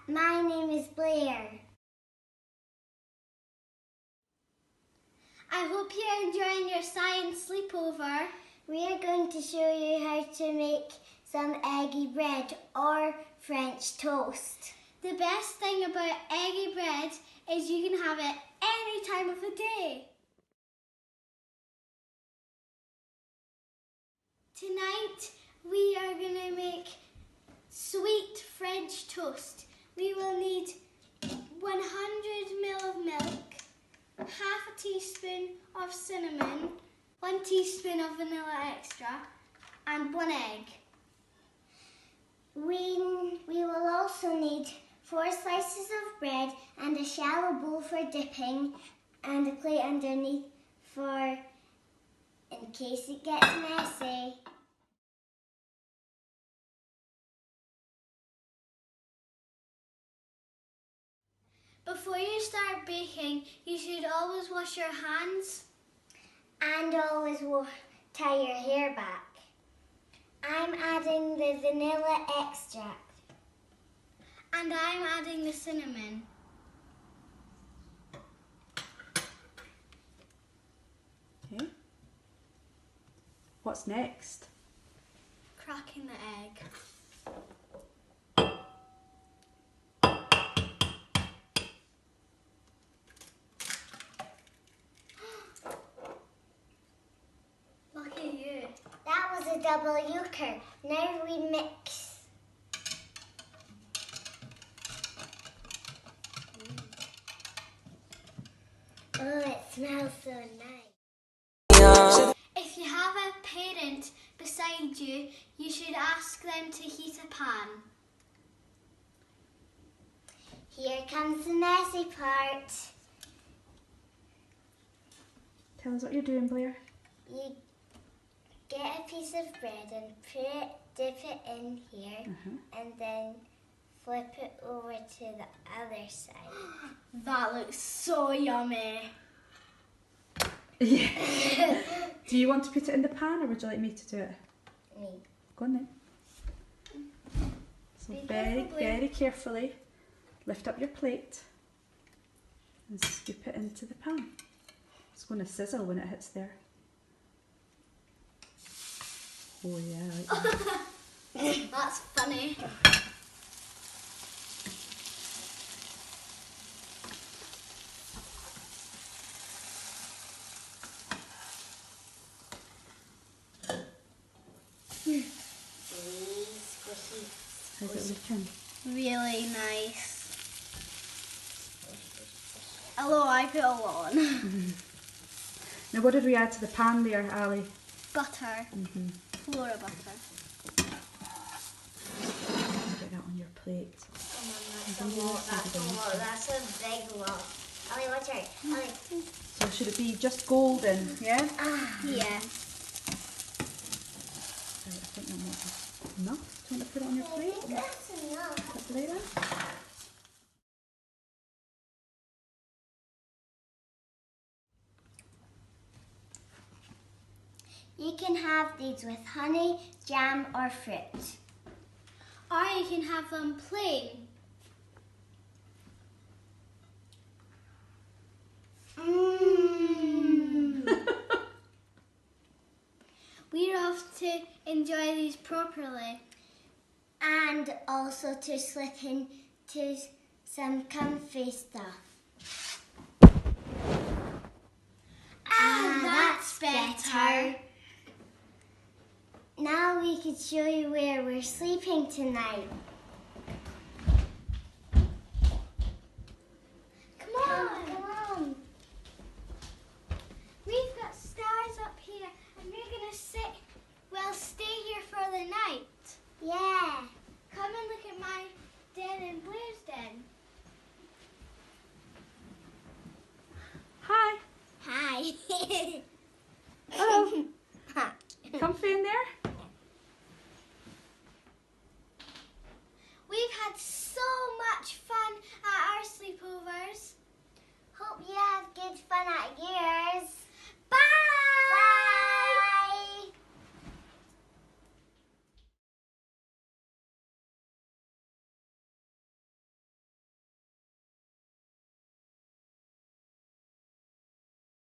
my name is Blair. I hope you're enjoying your science sleepover. We are going to show you how to make some eggy bread or French toast. The best thing about eggy bread is you can have it any time of the day. Tonight we are going to make sweet French toast. We will need 100 ml of milk, half a teaspoon of cinnamon, 1 teaspoon of vanilla extra, and 1 egg. We will also need 4 slices of bread and a shallow bowl for dipping and a plate underneath for in case it gets messy. Before you start baking, you should always wash your hands and always tie your hair back. I'm adding the vanilla extract. And I'm adding the cinnamon. Okay. What's next? Cracking the egg. Look at you. That was a double yolker. Now we mix. Oh, it smells so nice. If you have a parent beside you, you should ask them to heat a pan. Here comes the messy part. Tell us what you're doing, Blair. You get a piece of bread and dip it in here, and then flip it over to the other side. That looks so yummy. Yeah. Do you want to put it in the pan or would you like me to do it? Me. Go on then. So very carefully lift up your plate and scoop it into the pan. It's going to sizzle when it hits there. Oh yeah, I like that. That's funny. How's it looking? Really nice. Although I put a lot on. Now what did we add to the pan there, Ali? Butter. Flora butter. Get that on your plate. That's a lot. That's a big lot. Ellie, watch out. Ellie. So should it be just golden, yeah? Yeah. Right, I think that might be enough. Do you want to put it on your plate? That's enough. That's later. You can have these with honey, jam or fruit. Or you can have them plain. We're off to enjoy these properly. And also to slip into some comfy stuff. That's better. Now we can show you where we're sleeping tonight. Come on. We've got stars up here and we're going to stay here for the night. Yeah. Come and look at my den and Blair's den. Hi. Hi. Hello. Comfy in there?